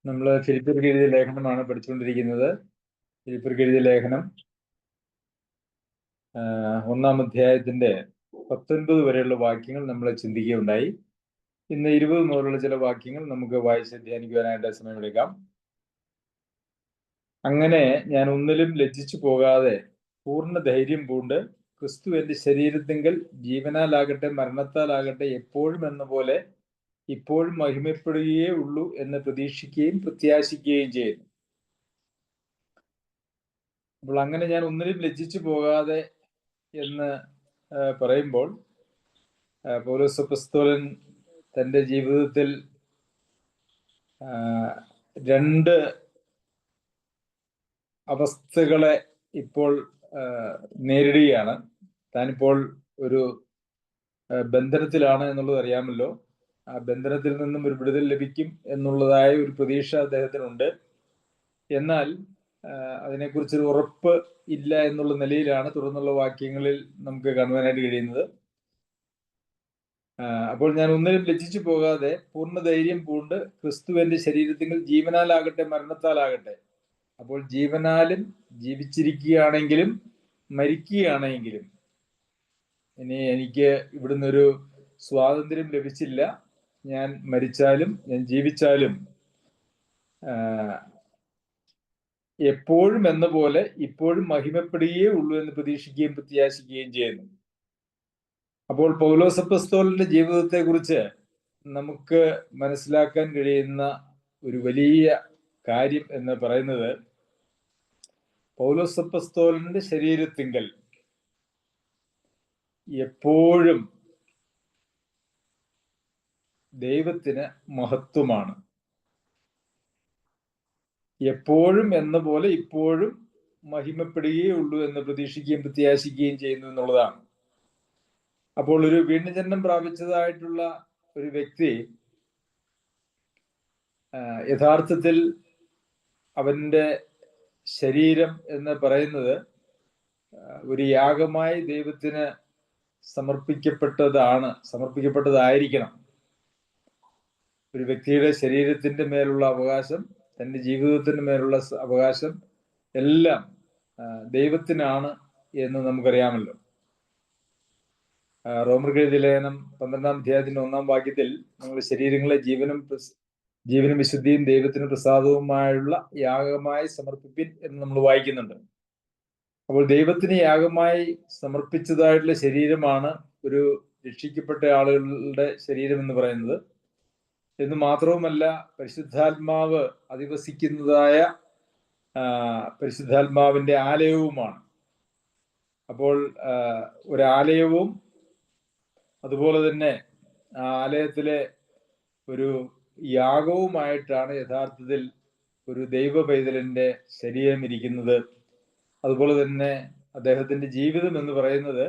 നമ്മൾ ഫിലിപ്പിയർക്ക് എഴുതിയ ലേഖനമാണ് പഠിച്ചുകൊണ്ടിരിക്കുന്നത്. ഫിലിപ്പിയർക്ക് എഴുതിയ ലേഖനം 1-ാം അധ്യായത്തിന്റെ 19 വരെയുള്ള വാക്യങ്ങൾ നമ്മൾ ചിന്തിക്കുകയുണ്ടായി. ഇന്ന് 20 മുതലുള്ള ചില വാക്യങ്ങൾ നമുക്ക് വായിച്ച് ധ്യാനിക്കുവാനായിട്ട് സമയമെടുക്കാം. അങ്ങനെ ഞാൻ ഒന്നിലും ലജ്ജിച്ചു പോകാതെ പൂർണ്ണ ധൈര്യം പൂണ്ട് ക്രിസ്തു എന്റെ ശരീരത്തിങ്കൽ ജീവനാലാകട്ടെ മരണത്താലാകട്ടെ എപ്പോഴും എന്ന പോലെ ഇപ്പോഴും മഹിമപ്പെടുകയേ ഉള്ളൂ എന്ന് പ്രതീക്ഷിക്കുകയും പ്രത്യാശിക്കുകയും ചെയ്യുന്നു. അപ്പോൾ അങ്ങനെ ഞാൻ ഒന്നിനും ലജ്ജിച്ചു പോകാതെ എന്ന് പറയുമ്പോൾ പൗലോസ് അപ്പോസ്തലൻ തൻ്റെ ജീവിതത്തിൽ രണ്ട് അവസ്ഥകളെ ഇപ്പോൾ നേരിടുകയാണ്. താനിപ്പോൾ ഒരു ബന്ധനത്തിലാണ് എന്നുള്ളത് അറിയാമല്ലോ. ആ ബന്ധനത്തിൽ നിന്നും ഒരു വിടുതൽ ലഭിക്കും എന്നുള്ളതായ ഒരു പ്രതീക്ഷ അദ്ദേഹത്തിനുണ്ട്. എന്നാൽ അതിനെക്കുറിച്ചൊരു ഉറപ്പ് ഇല്ല എന്നുള്ള നിലയിലാണ് തുടർന്നുള്ള വാക്യങ്ങളിൽ നമുക്ക് കാണുവാനായിട്ട് കഴിയുന്നത്. അപ്പോൾ ഞാൻ ഒന്നിനും ലജ്ജിച്ചു പോകാതെ പൂർണ്ണ ധൈര്യം പൂണ്ട് ക്രിസ്തുവിന്റെ ശരീരത്തിൽ ജീവനാലാകട്ടെ മരണത്താലാകട്ടെ, അപ്പോൾ ജീവനാലും ജീവിച്ചിരിക്കുകയാണെങ്കിലും മരിക്കുകയാണെങ്കിലും ഇനി എനിക്ക് ഇവിടുന്ന് ഒരു സ്വാതന്ത്ര്യം ലഭിച്ചില്ല. ഞാൻ മരിച്ചാലും ഞാൻ ജീവിച്ചാലും എപ്പോഴും എന്ന പോലെ ഇപ്പോഴും മഹിമപ്പെടുകയേ ഉള്ളൂ എന്ന് പ്രതീക്ഷിക്കുകയും പ്രത്യാശിക്കുകയും ചെയ്യുന്നു. അപ്പോൾ പൗലോസ് അപ്പോസ്തലന്റെ ജീവിതത്തെ കുറിച്ച് നമുക്ക് മനസ്സിലാക്കാൻ കഴിയുന്ന ഒരു വലിയ കാര്യം എന്ന് പറയുന്നത്, പൗലോസ് അപ്പോസ്തലന്റെ ശരീരത്തിങ്കൽ എപ്പോഴും ദൈവത്തിന് മഹത്വമാണ്. എപ്പോഴും എന്ന പോലെ ഇപ്പോഴും മഹിമപ്പെടുകയേ ഉള്ളൂ എന്ന് പ്രതീക്ഷിക്കുകയും പ്രത്യാശിക്കുകയും ചെയ്യുന്നു എന്നുള്ളതാണ്. അപ്പോൾ ഒരു വീണ്ടുജന്മം പ്രാപിച്ചതായിട്ടുള്ള ഒരു വ്യക്തി യഥാർത്ഥത്തിൽ അവന്റെ ശരീരം എന്ന് പറയുന്നത് ഒരു യാഗമായി ദൈവത്തിന് സമർപ്പിക്കപ്പെട്ടതായിരിക്കണം. ഒരു വ്യക്തിയുടെ ശരീരത്തിന്റെ മേലുള്ള അവകാശം, തന്റെ ജീവിതത്തിന്റെ മേലുള്ള അവകാശം എല്ലാം ദൈവത്തിനാണ് എന്ന് നമുക്കറിയാമല്ലോ. റോമർക്ക് എഴുതിയ ലേഖനം 12-ാം അധ്യായത്തിന്റെ 1-ാം വാക്യത്തിൽ നിങ്ങളുടെ ശരീരങ്ങളെ ജീവനും വിശുദ്ധിയും ദൈവത്തിന് പ്രസാദവുമായുള്ള യാഗമായി സമർപ്പിപ്പിൻ എന്ന് നമ്മൾ വായിക്കുന്നുണ്ട്. അപ്പോൾ ദൈവത്തിന് യാഗമായി സമർപ്പിച്ചതായിട്ടുള്ള ശരീരമാണ് ഒരു രക്ഷിക്കപ്പെട്ട ആളുകളുടെ ശരീരം എന്ന് പറയുന്നത്. എന്ന് മാത്രവുമല്ല, പരിശുദ്ധാത്മാവ് അധിവസിക്കുന്നതായ പരിശുദ്ധാത്മാവിന്റെ ആലയവുമാണ്. അപ്പോൾ ഒരാലയവും അതുപോലെ തന്നെ ആ ആലയത്തിലെ ഒരു യാഗവുമായിട്ടാണ് യഥാർത്ഥത്തിൽ ഒരു ദൈവ പൈതലിന്റെ ശരീരം ഇരിക്കുന്നത്. അതുപോലെ തന്നെ അദ്ദേഹത്തിന്റെ ജീവിതം എന്ന് പറയുന്നത്,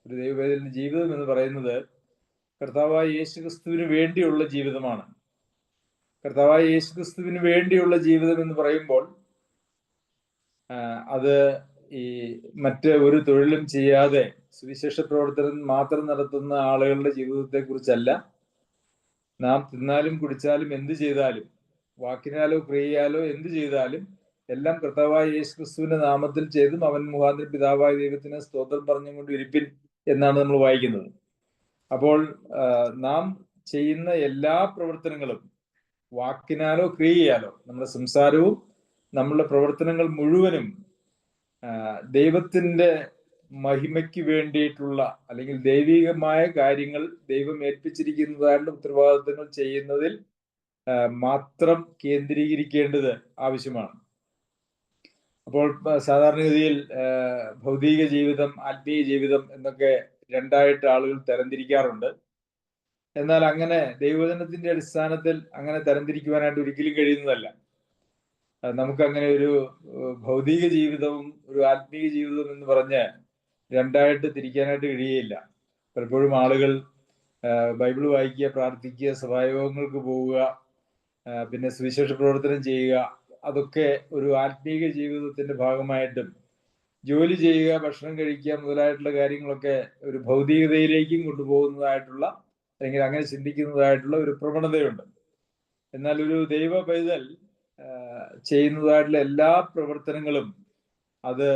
ഒരു ദൈവ പൈതലിന്റെ ജീവിതം എന്ന് പറയുന്നത് കർത്താവായ യേശുക്രിസ്തുവിന് വേണ്ടിയുള്ള ജീവിതമാണ്. കർത്താവായ യേശുക്രിസ്തുവിന് വേണ്ടിയുള്ള ജീവിതം എന്ന് പറയുമ്പോൾ അത് ഈ മറ്റ് ഒരു തൊഴിലും ചെയ്യാതെ സുവിശേഷ പ്രവർത്തനം മാത്രം നടത്തുന്ന ആളുകളുടെ ജീവിതത്തെ കുറിച്ചല്ല. നാം തിന്നാലും കുടിച്ചാലും എന്ത് ചെയ്താലും, വാക്കിനാലോ ക്രിയയാലോ എന്ത് ചെയ്താലും എല്ലാം കർത്താവായ യേശുക്രിസ്തുവിന്റെ നാമത്തിൽ ചെയ്തും അവൻ മുഖാന്തരം പിതാവായ ദൈവത്തിന് സ്തോത്രം പറഞ്ഞുകൊണ്ട് ഇരിപ്പിൻ എന്നാണ് നമ്മൾ വായിക്കുന്നത്. അപ്പോൾ നാം ചെയ്യുന്ന എല്ലാ പ്രവർത്തനങ്ങളും വാക്കിനാലോ ക്രിയയാലോ, നമ്മുടെ സംസാരവും നമ്മളുടെ പ്രവർത്തനങ്ങൾ മുഴുവനും ദൈവത്തിന്റെ മഹിമയ്ക്ക് വേണ്ടിയിട്ടുള്ള അല്ലെങ്കിൽ ദൈവികമായ കാര്യങ്ങൾ ദൈവം ഏൽപ്പിച്ചിരിക്കുന്നതായിട്ടുള്ള ഉത്തരവാദിത്തങ്ങൾ ചെയ്യുന്നതിൽ മാത്രം കേന്ദ്രീകരിക്കേണ്ടത് ആവശ്യമാണ്. അപ്പോൾ സാധാരണഗതിയിൽ ഭൗതിക ജീവിതം, ആത്മീയ ജീവിതം എന്നൊക്കെ രണ്ടായിട്ട് ആളുകൾ തരംതിരിക്കാറുണ്ട്. എന്നാൽ അങ്ങനെ ദൈവവചനത്തിന്റെ അടിസ്ഥാനത്തിൽ അങ്ങനെ തരംതിരിക്കുവാനായിട്ട് ഒരിക്കലും കഴിയുന്നതല്ല. നമുക്കങ്ങനെ ഒരു ഭൗതിക ജീവിതവും ഒരു ആത്മീയ ജീവിതവും എന്ന് പറഞ്ഞ് രണ്ടായിട്ട് തിരിക്കാനായിട്ട് കഴിയുകയില്ല. പലപ്പോഴും ആളുകൾ ബൈബിൾ വായിക്കുക, പ്രാർത്ഥിക്കുക, സഭായോഗങ്ങൾക്ക് പോവുക, പിന്നെ സുവിശേഷ പ്രവർത്തനം ചെയ്യുക, അതൊക്കെ ഒരു ആത്മീക ജീവിതത്തിന്റെ ഭാഗമായിട്ടും ജോലി ചെയ്യുക, ഭക്ഷണം കഴിക്കുക മുതലായിട്ടുള്ള കാര്യങ്ങളൊക്കെ ഒരു ഭൗതികതയിലേക്കും കൊണ്ടുപോകുന്നതായിട്ടുള്ള, അല്ലെങ്കിൽ അങ്ങനെ ചിന്തിക്കുന്നതായിട്ടുള്ള ഒരു പ്രവണതയുണ്ട്. എന്നാൽ ഒരു ദൈവ പൈതൽ ചെയ്യുന്നതായിട്ടുള്ള എല്ലാ പ്രവർത്തനങ്ങളും അത്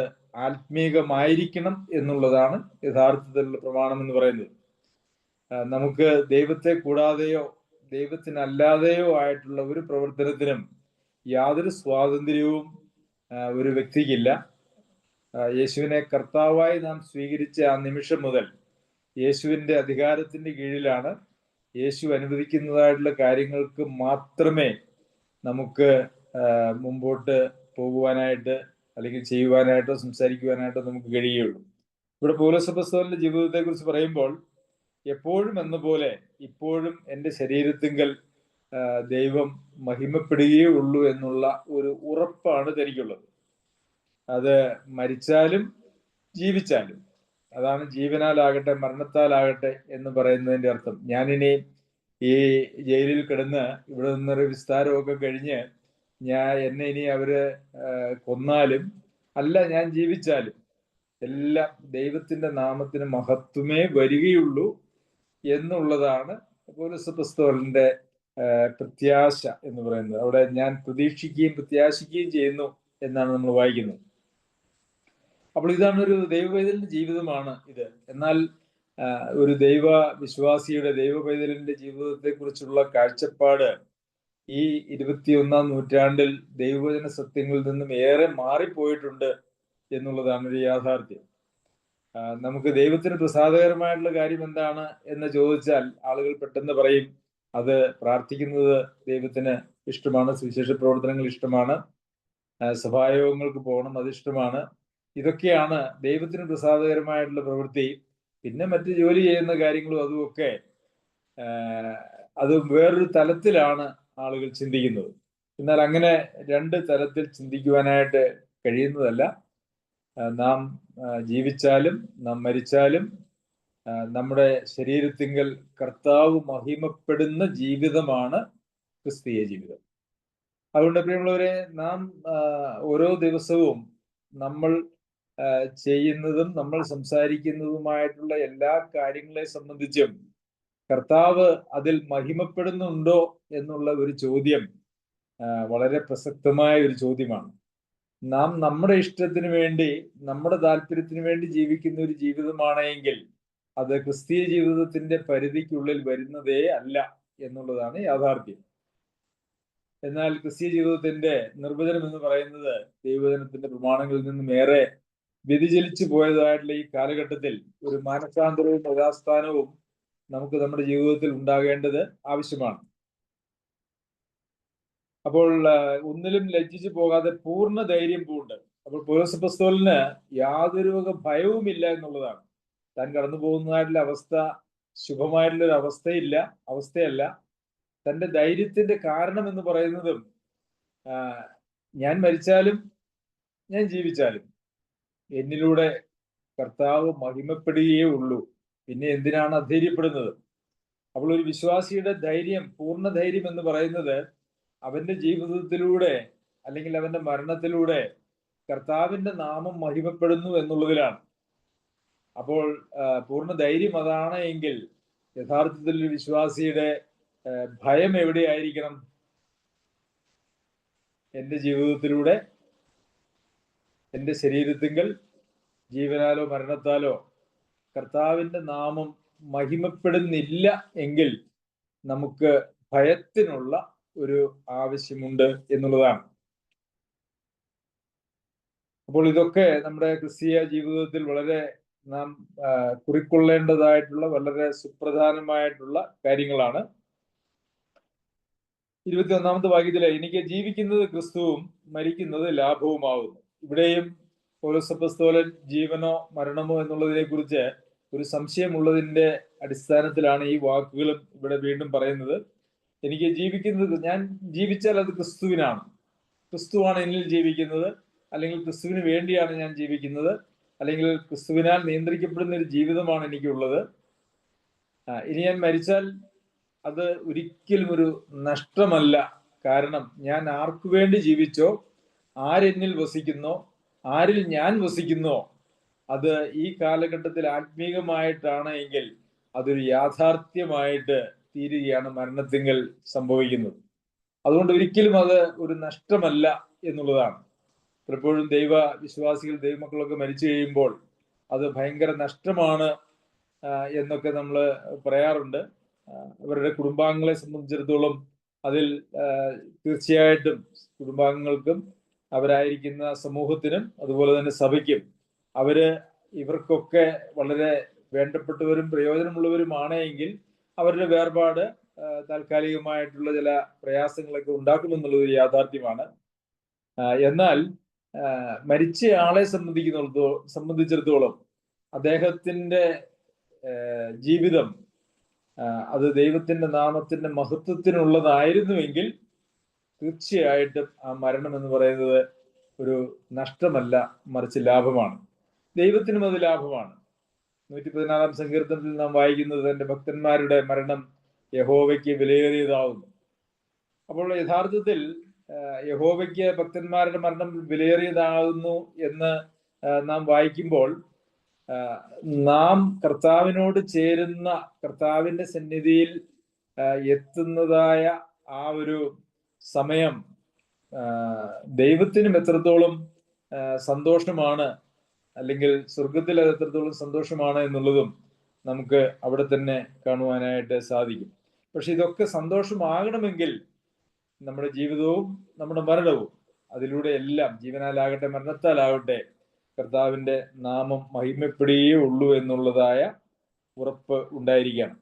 ആത്മീകമായിരിക്കണം എന്നുള്ളതാണ് യഥാർത്ഥത്തിലുള്ള പ്രമാണം എന്ന് പറയുന്നത്. നമുക്ക് ദൈവത്തെ കൂടാതെയോ ദൈവത്തിനല്ലാതെയോ ആയിട്ടുള്ള ഒരു പ്രവർത്തനത്തിനും യാതൊരു സ്വാതന്ത്ര്യവും ഒരു വ്യക്തിക്കില്ല. യേശുവിനെ കർത്താവായി നാം സ്വീകരിച്ച ആ നിമിഷം മുതൽ യേശുവിൻ്റെ അധികാരത്തിന്റെ കീഴിലാണ്. യേശു അനുവദിക്കുന്നതായിട്ടുള്ള കാര്യങ്ങൾക്ക് മാത്രമേ നമുക്ക് മുമ്പോട്ട് പോകുവാനായിട്ട് അല്ലെങ്കിൽ ചെയ്യുവാനായിട്ടോ സംസാരിക്കുവാനായിട്ടോ നമുക്ക് കഴിയുകയുള്ളൂ. ഇവിടെ പൗലോസപ്പോസ്തലന്റെ ജീവിതത്തെ കുറിച്ച് പറയുമ്പോൾ എപ്പോഴും എന്ന പോലെ ഇപ്പോഴും എൻ്റെ ശരീരത്തിങ്കൽ ദൈവം മഹിമപ്പെടുകയേ ഉള്ളൂ എന്നുള്ള ഒരു ഉറപ്പാണ് തനിക്കുള്ളത്. അത് മരിച്ചാലും ജീവിച്ചാലും, അതാണ് ജീവനാലാകട്ടെ മരണത്താലാകട്ടെ എന്ന് പറയുന്നതിന്റെ അർത്ഥം. ഞാനിനി ഈ ജയിലിൽ കിടന്ന് ഇവിടെ നിന്നൊരു വിസ്താരമൊക്കെ കഴിഞ്ഞ് എന്നെ ഇനി അവര് കൊന്നാലും അല്ല, ഞാൻ ജീവിച്ചാലും എല്ലാം ദൈവത്തിന്റെ നാമത്തിന് മഹത്വമേ വരികയുള്ളൂ എന്നുള്ളതാണ് പൗലോസപ്പോസ്തലന്റെ പ്രത്യാശ എന്ന് പറയുന്നത്. അവിടെ ഞാൻ പ്രതീക്ഷിക്കുകയും പ്രത്യാശിക്കുകയും ചെയ്യുന്നു എന്നാണ് നമ്മൾ വായിക്കുന്നത്. അപ്പോൾ ഇതാണ് ഒരു ദൈവപൈതലിന്റെ ജീവിതമാണ് ഇത്. എന്നാൽ ഒരു ദൈവ വിശ്വാസിയുടെ ദൈവ പൈതലിന്റെ ജീവിതത്തെ കുറിച്ചുള്ള കാഴ്ചപ്പാട് ഈ 21-ാം നൂറ്റാണ്ടിൽ ദൈവവചന സത്യങ്ങളിൽ നിന്നും ഏറെ മാറിപ്പോയിട്ടുണ്ട് എന്നുള്ളതാണ് ഒരു യാഥാർത്ഥ്യം. നമുക്ക് ദൈവത്തിന് പ്രസാദകരമായിട്ടുള്ള കാര്യം എന്താണ് എന്ന് ചോദിച്ചാൽ ആളുകൾ പെട്ടെന്ന് പറയും, അത് പ്രാർത്ഥിക്കുന്നത് ദൈവത്തിന് ഇഷ്ടമാണ്, സുവിശേഷ പ്രവർത്തനങ്ങൾ ഇഷ്ടമാണ്, സഭായോഗങ്ങൾക്ക് പോകണം, അത് ഇഷ്ടമാണ്. ഇതൊക്കെയാണ് ദൈവത്തിന് പ്രസാദകരമായിട്ടുള്ള പ്രവൃത്തി. പിന്നെ മറ്റ് ജോലി ചെയ്യുന്ന കാര്യങ്ങളും അതുമൊക്കെ അത് വേറൊരു തലത്തിലാണ് ആളുകൾ ചിന്തിക്കുന്നത്. എന്നാൽ അങ്ങനെ രണ്ട് തലത്തിൽ ചിന്തിക്കുവാനായിട്ട് കഴിയുന്നതല്ല. നാം ജീവിച്ചാലും നാം മരിച്ചാലും നമ്മുടെ ശരീരത്തിങ്കൽ കർത്താവ് മഹിമപ്പെടുന്ന ജീവിതമാണ് ക്രിസ്തീയ ജീവിതം. അതുകൊണ്ട് പ്രിയമുള്ളവരെ, നാം ഓരോ ദിവസവും നമ്മൾ ചെയ്യുന്നതും നമ്മൾ സംസാരിക്കുന്നതുമായിട്ടുള്ള എല്ലാ കാര്യങ്ങളെ സംബന്ധിച്ചും കർത്താവ് അതിൽ മഹിമപ്പെടുന്നുണ്ടോ എന്നുള്ള ഒരു ചോദ്യം വളരെ പ്രസക്തമായ ഒരു ചോദ്യമാണ്. നാം നമ്മുടെ ഇഷ്ടത്തിന് വേണ്ടി നമ്മുടെ താല്പര്യത്തിന് വേണ്ടി ജീവിക്കുന്ന ഒരു ജീവിതമാണെങ്കിൽ അത് ക്രിസ്തീയ ജീവിതത്തിന്റെ പരിധിക്കുള്ളിൽ വരുന്നതേ അല്ല എന്നുള്ളതാണ് യാഥാർത്ഥ്യം. എന്നാൽ ക്രിസ്തീയ ജീവിതത്തിന്റെ നിർവചനം എന്ന് പറയുന്നത് ദൈവവചനത്തിന്റെ പ്രമാണങ്ങളിൽ നിന്നും ഏറെ വ്യതിചലിച്ചു പോയതായിട്ടുള്ള ഈ കാലഘട്ടത്തിൽ ഒരു മാനസാന്തരവും യഥാസ്ഥാനവും നമുക്ക് നമ്മുടെ ജീവിതത്തിൽ ഉണ്ടാകേണ്ടത് ആവശ്യമാണ്. അപ്പോൾ ഒന്നിലും ലജ്ജിച്ചു പോകാതെ പൂർണ്ണ ധൈര്യം പൂണ്ട്. അപ്പോൾ പൗലോസപ്പോസ്തലന് യാതൊരു വക ഭയവുമില്ല എന്നുള്ളതാണ്. താൻ കടന്നു പോകുന്നതായിട്ടുള്ള അവസ്ഥ ശുഭമായിട്ടുള്ള ഒരു അവസ്ഥയല്ല. തന്റെ ധൈര്യത്തിന്റെ കാരണം എന്ന് പറയുന്നതും ഞാൻ മരിച്ചാലും ഞാൻ ജീവിച്ചാലും എന്നിലൂടെ കർത്താവ് മഹിമപ്പെടുകയേ ഉള്ളൂ, പിന്നെ എന്തിനാണ് അധൈര്യപ്പെടുന്നത്? അപ്പോൾ ഒരു വിശ്വാസിയുടെ ധൈര്യം, പൂർണ്ണ ധൈര്യം എന്ന് പറയുന്നത് അവന്റെ ജീവിതത്തിലൂടെ അല്ലെങ്കിൽ അവന്റെ മരണത്തിലൂടെ കർത്താവിന്റെ നാമം മഹിമപ്പെടുന്നു എന്നുള്ളതിലാണ്. അപ്പോൾ പൂർണ്ണ ധൈര്യം അതാണ് എങ്കിൽ യഥാർത്ഥത്തിൽ ഒരു വിശ്വാസിയുടെ ഭയം എവിടെയായിരിക്കണം? എൻ്റെ ജീവിതത്തിലൂടെ എൻ്റെ ശരീരത്തിങ്കൽ ജീവനാലോ മരണത്താലോ കർത്താവിന്റെ നാമം മഹിമപ്പെടുന്നില്ല എങ്കിൽ നമുക്ക് ഭയത്തിനുള്ള ഒരു ആവശ്യമുണ്ട് എന്നുള്ളതാണ്. അപ്പോൾ ഇതൊക്കെ നമ്മുടെ ക്രിസ്തീയ ജീവിതത്തിൽ വളരെ നാം കുറിക്കൊള്ളേണ്ടതായിട്ടുള്ള വളരെ സുപ്രധാനമായിട്ടുള്ള കാര്യങ്ങളാണ്. 21-ാമത്തെ വാക്യത്തിലെ എനിക്ക് ജീവിക്കുന്നത് ക്രിസ്തുവും മരിക്കുന്നത് ലാഭവുമാവുന്നു. ഇവിടെയും പൗലോസപ്പോസ്തലൻ ജീവനോ മരണമോ എന്നുള്ളതിനെ കുറിച്ച് ഒരു സംശയമുള്ളതിന്റെ അടിസ്ഥാനത്തിലാണ് ഈ വാക്കുകളും ഇവിടെ വീണ്ടും പറയുന്നത്. എനിക്ക് ജീവിക്കുന്നത്, ഞാൻ ജീവിച്ചാൽ അത് ക്രിസ്തുവിനാണ്, ക്രിസ്തുവാണ് എന്നിൽ ജീവിക്കുന്നത്, അല്ലെങ്കിൽ ക്രിസ്തുവിന് വേണ്ടിയാണ് ഞാൻ ജീവിക്കുന്നത്, അല്ലെങ്കിൽ ക്രിസ്തുവിനാൽ നിയന്ത്രിക്കപ്പെടുന്ന ഒരു ജീവിതമാണ് എനിക്കുള്ളത്. ഇനി ഞാൻ മരിച്ചാൽ അത് ഒരിക്കലും ഒരു നഷ്ടമല്ല. കാരണം ഞാൻ ആർക്കു വേണ്ടി ജീവിച്ചോ, ആരെന്നിൽ വസിക്കുന്നോ, ആരിൽ ഞാൻ വസിക്കുന്നോ, അത് ഈ കാലഘട്ടത്തിൽ ആത്മീകമായിട്ടാണ് എങ്കിൽ അതൊരു യാഥാർത്ഥ്യമായിട്ട് തീരുകയാണ് മരണത്തിങ്കൽ സംഭവിക്കുന്നത്. അതുകൊണ്ട് ഒരിക്കലും അത് ഒരു നഷ്ടമല്ല എന്നുള്ളതാണ്. പലപ്പോഴും വിശ്വാസികൾ ദൈവമക്കളൊക്കെ മരിച്ചു കഴിയുമ്പോൾ അത് ഭയങ്കര നഷ്ടമാണ് എന്നൊക്കെ നമ്മൾ പറയാറുണ്ട്. അവരുടെ കുടുംബാംഗങ്ങളെ സംബന്ധിച്ചിടത്തോളം അതിൽ തീർച്ചയായിട്ടും കുടുംബാംഗങ്ങൾക്കും അവരായിരിക്കുന്ന സമൂഹത്തിനും അതുപോലെ തന്നെ സഭയ്ക്കും ഇവർക്കൊക്കെ വളരെ വേണ്ടപ്പെട്ടവരും പ്രയോജനമുള്ളവരുമാണ് എങ്കിൽ അവരുടെ വേർപാട് താൽക്കാലികമായിട്ടുള്ള ചില പ്രയാസങ്ങളൊക്കെ ഉണ്ടാക്കുമെന്നുള്ളത് യാഥാർത്ഥ്യമാണ്. എന്നാൽ മരിച്ച ആളെ സംബന്ധിച്ചിടത്തോളം അദ്ദേഹത്തിന്റെ ജീവിതം അത് ദൈവത്തിന്റെ നാമത്തിന്റെ മഹത്വത്തിനുള്ളതായിരുന്നുവെങ്കിൽ തീർച്ചയായിട്ടും ആ മരണം എന്ന് പറയുന്നത് ഒരു നഷ്ടമല്ല, മറിച്ച് ലാഭമാണ്. ദൈവത്തിനും അത് ലാഭമാണ്. 116 സങ്കീർത്തനത്തിൽ നാം വായിക്കുന്നത് തന്റെ ഭക്തന്മാരുടെ മരണം യഹോവയ്ക്ക് വിലയേറിയതാവുന്നു. അപ്പോൾ യഥാർത്ഥത്തിൽ യഹോവയ്ക്ക് ഭക്തന്മാരുടെ മരണം വിലയേറിയതാകുന്നു എന്ന് നാം വായിക്കുമ്പോൾ നാം കർത്താവിനോട് ചേരുന്ന, കർത്താവിന്റെ സന്നിധിയിൽ എത്തുന്നതായ ആ ഒരു സമയം ദൈവത്തിനും എത്രത്തോളം സന്തോഷമാണ്, അല്ലെങ്കിൽ സ്വർഗത്തിൽ അത് എത്രത്തോളം സന്തോഷമാണ് എന്നുള്ളതും നമുക്ക് അവിടെ തന്നെ കാണുവാനായിട്ട് സാധിക്കും. പക്ഷെ ഇതൊക്കെ സന്തോഷമാകണമെങ്കിൽ നമ്മുടെ ജീവിതവും നമ്മുടെ മരണവും അതിലൂടെ എല്ലാം, ജീവനാലാകട്ടെ മരണത്താലാകട്ടെ, കർത്താവിന്റെ നാമം മഹിമപ്പെടുകയേ ഉള്ളൂ എന്നുള്ളതായ ഉറപ്പ് ഉണ്ടായിരിക്കണം.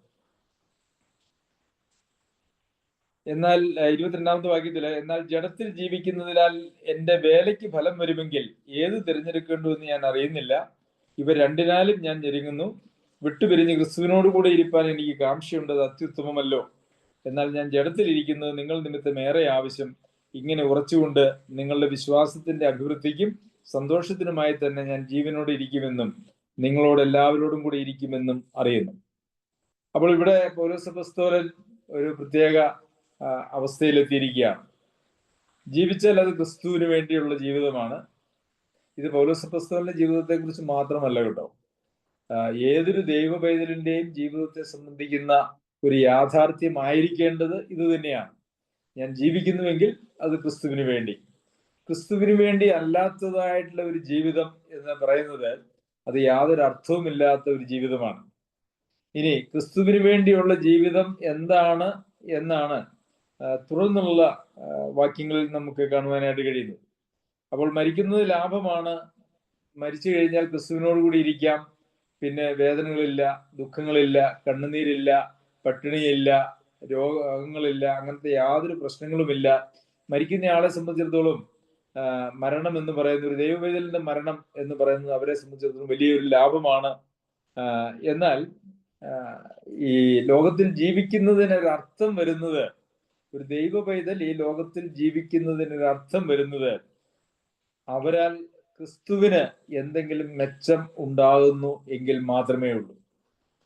എന്നാൽ 22-ാമത്തെ വാക്യത്തില്, എന്നാൽ ജഡത്തിൽ ജീവിക്കുന്നതിനാൽ എന്റെ വേലയ്ക്ക് ഫലം വരുമെങ്കിൽ ഏത് തിരഞ്ഞെടുക്കേണ്ടു എന്ന് ഞാൻ അറിയുന്നില്ല. ഇവ രണ്ടിനാലും ഞാൻ ഞെരുങ്ങുന്നു. വിട്ടുപിരിഞ്ഞ് ക്രിസ്തുവിനോട് കൂടെ ഇരിപ്പാൻ എനിക്ക് കാംക്ഷയുണ്ട്, അത് അത്യുത്തമമല്ലോ. എന്നാൽ ഞാൻ ജഡത്തിലിരിക്കുന്നത് നിങ്ങൾ നിമിത്തം ഏറെ ആവശ്യം. ഇങ്ങനെ ഉറച്ചുകൊണ്ട് നിങ്ങളുടെ വിശ്വാസത്തിന്റെ അഭിവൃദ്ധിക്കും സന്തോഷത്തിനുമായി തന്നെ ഞാൻ ജീവനോട് ഇരിക്കുമെന്നും നിങ്ങളോട് എല്ലാവരോടും കൂടി ഇരിക്കുമെന്നും അറിയുന്നു. അപ്പോൾ ഇവിടെ പൗലോസ് അപ്പോസ്തലൻ ഒരു പ്രത്യേക അവസ്ഥയിലെത്തിയിരിക്കുകയാണ്. ജീവിച്ചാൽ അത് ക്രിസ്തുവിന് വേണ്ടിയുള്ള ജീവിതമാണ്. ഇത് പൗലോസ് അപ്പോസ്തലന്റെ ജീവിതത്തെ കുറിച്ച് മാത്രമല്ല കേട്ടോ, ഏതൊരു ദൈവ പൈതലിന്റെയും ജീവിതത്തെ സംബന്ധിക്കുന്ന ഒരു യാഥാർത്ഥ്യമായിരിക്കേണ്ടത് ഇത് തന്നെയാണ്. ഞാൻ ജീവിക്കുന്നുവെങ്കിൽ അത് ക്രിസ്തുവിന് വേണ്ടി. ക്രിസ്തുവിന് വേണ്ടി അല്ലാത്തതായിട്ടുള്ള ഒരു ജീവിതം എന്ന് പറയുന്നത് അത് യാതൊരു അർത്ഥവുമില്ലാത്ത ഒരു ജീവിതമാണ്. ഇനി ക്രിസ്തുവിന് വേണ്ടിയുള്ള ജീവിതം എന്താണ് എന്നാണ് തുടർന്നുള്ള വാക്യങ്ങളിൽ നമുക്ക് കാണുവാനായിട്ട് കഴിയുന്നത്. അപ്പോൾ മരിക്കുന്നത് ലാഭമാണ്. മരിച്ചു കഴിഞ്ഞാൽ ക്രിസ്തുവിനോട് കൂടി ഇരിക്കാം. പിന്നെ വേദനകളില്ല, ദുഃഖങ്ങളില്ല, കണ്ണുനീരില്ല, പട്ടിണിയില്ല, രോഗങ്ങളില്ല, അങ്ങനത്തെ യാതൊരു പ്രശ്നങ്ങളുമില്ല. മരിക്കുന്ന ആളെ സംബന്ധിച്ചിടത്തോളം മരണം എന്ന് പറയുന്ന, ഒരു ദൈവവേദലിന്റെ മരണം എന്ന് പറയുന്നത് അവരെ സംബന്ധിച്ചിടത്തോളം വലിയൊരു ലാഭമാണ്. എന്നാൽ ഈ ലോകത്തിൽ ജീവിക്കുന്നതിനൊരർത്ഥം വരുന്നത്, ഒരു ദൈവ പൈതൽ ഈ ലോകത്തിൽ ജീവിക്കുന്നതിനൊരർത്ഥം വരുന്നത് അവരാൽ ക്രിസ്തുവിന് എന്തെങ്കിലും മെച്ചം ഉണ്ടാകുന്നു എങ്കിൽ മാത്രമേ ഉള്ളൂ.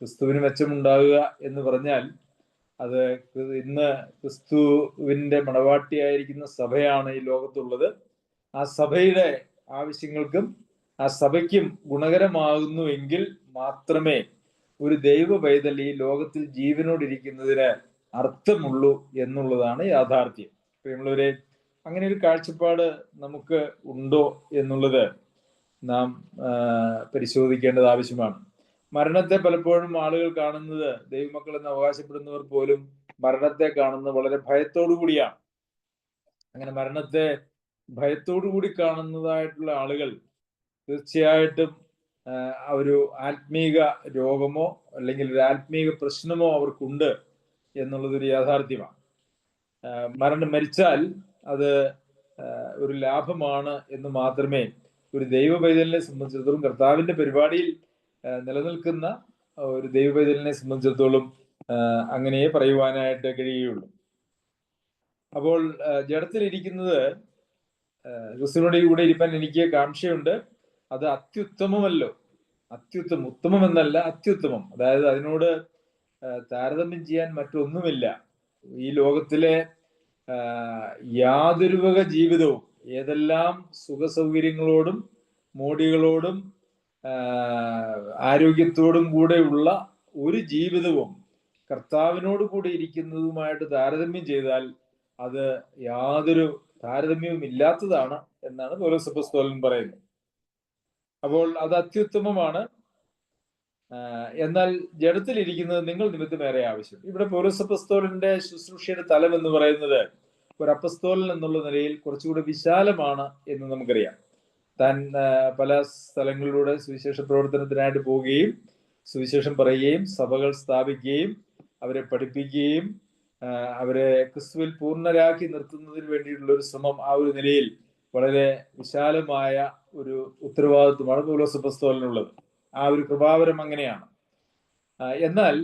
ക്രിസ്തുവിന് മെച്ചമുണ്ടാകുക എന്ന് പറഞ്ഞാൽ അത് ഇന്ന് ക്രിസ്തുവിന്റെ മണവാട്ടിയായിരിക്കുന്ന സഭയാണ് ഈ ലോകത്തുള്ളത്. ആ സഭയുടെ ആവശ്യങ്ങൾക്കും ആ സഭയ്ക്കും ഗുണകരമാകുന്നുവെങ്കിൽ മാത്രമേ ഒരു ദൈവ പൈതൽ ഈ ലോകത്തിൽ ജീവനോടിരിക്കുന്നതിന് അർത്ഥമുള്ളൂ എന്നുള്ളതാണ് യാഥാർത്ഥ്യം. പ്രിയമുള്ളവരെ, അങ്ങനെ ഒരു കാഴ്ചപ്പാട് നമുക്ക് ഉണ്ടോ എന്നുള്ളത് നാം പരിശോധിക്കേണ്ടത് ആവശ്യമാണ്. മരണത്തെ പലപ്പോഴും ആളുകൾ കാണുന്നത്, ദൈവമക്കൾ എന്ന് അവകാശപ്പെടുന്നവർ പോലും മരണത്തെ കാണുന്നത് വളരെ ഭയത്തോടു കൂടിയാണ്. അങ്ങനെ മരണത്തെ ഭയത്തോടു കൂടി കാണുന്നതായിട്ടുള്ള ആളുകൾ തീർച്ചയായിട്ടും ഒരു ആത്മീക രോഗമോ അല്ലെങ്കിൽ ഒരു ആത്മീക പ്രശ്നമോ അവർക്കുണ്ട് എന്നുള്ളതൊരു യാഥാർത്ഥ്യമാണ്. മരിച്ചാൽ അത് ഒരു ലാഭമാണ് എന്ന് മാത്രമേ ഒരു ദൈവ പൈതലിനെ സംബന്ധിച്ചിടത്തോളം, കർത്താവിന്റെ പരിപാടിയിൽ നിലനിൽക്കുന്ന ഒരു ദൈവ പൈതലിനെ സംബന്ധിച്ചിടത്തോളം അങ്ങനെയേ പറയുവാനായിട്ട് കഴിയുകയുള്ളൂ. അപ്പോൾ ജഡത്തിലിരിക്കുന്നത് ക്രിസ്തുവിനോട് കൂടെ ഇരിപ്പാൻ എനിക്ക് കാംക്ഷയുണ്ട്, അത് അത്യുത്തമമല്ലോ. ഉത്തമം എന്നല്ല, അത്യുത്തമം. അതായത് അതിനോട് താരതമ്യം ചെയ്യാൻ മറ്റൊന്നുമില്ല. ഈ ലോകത്തിലെ യാതൊരു വക ജീവിതവും, ഏതെല്ലാം സുഖസൗകര്യങ്ങളോടും മോടികളോടും ആരോഗ്യത്തോടും കൂടെയുള്ള ഒരു ജീവിതവും കർത്താവിനോട് കൂടി ഇരിക്കുന്നതുമായിട്ട് താരതമ്യം ചെയ്താൽ അത് യാതൊരു താരതമ്യവും ഇല്ലാത്തതാണ് എന്നാണ് പൗലോസ് അപ്പോസ്തലൻ പറയുന്നത്. അപ്പോൾ അത് അത്യുത്തമമാണ്. എന്നാൽ ജഡത്തിലിരിക്കുന്നത് നിങ്ങൾ നിമിത്തം ഏറെ ആവശ്യം. ഇവിടെ പൗലോസ് അപ്പോസ്തലന്റെ ശുശ്രൂഷയുടെ തലം എന്ന് പറയുന്നത് ഒരു അപ്പസ്തോലൻ എന്നുള്ള നിലയിൽ കുറച്ചുകൂടി വിശാലമാണ് എന്ന് നമുക്കറിയാം. താൻ പല സ്ഥലങ്ങളിലൂടെ സുവിശേഷ പ്രവർത്തനത്തിനായിട്ട് പോവുകയും സുവിശേഷം പറയുകയും സഭകൾ സ്ഥാപിക്കുകയും അവരെ പഠിപ്പിക്കുകയും അവരെ ക്രിസ്തുവിൽ പൂർണ്ണരാക്കി നിർത്തുന്നതിന് വേണ്ടിയിട്ടുള്ള ഒരു ശ്രമം, ആ ഒരു നിലയിൽ വളരെ വിശാലമായ ഒരു ഉത്തരവാദിത്വമാണ് പൗലോസ് അപ്പോസ്തലനുള്ളത്. ആ ഒരു കൃപാവരം അങ്ങനെയാണ്. എന്നാൽ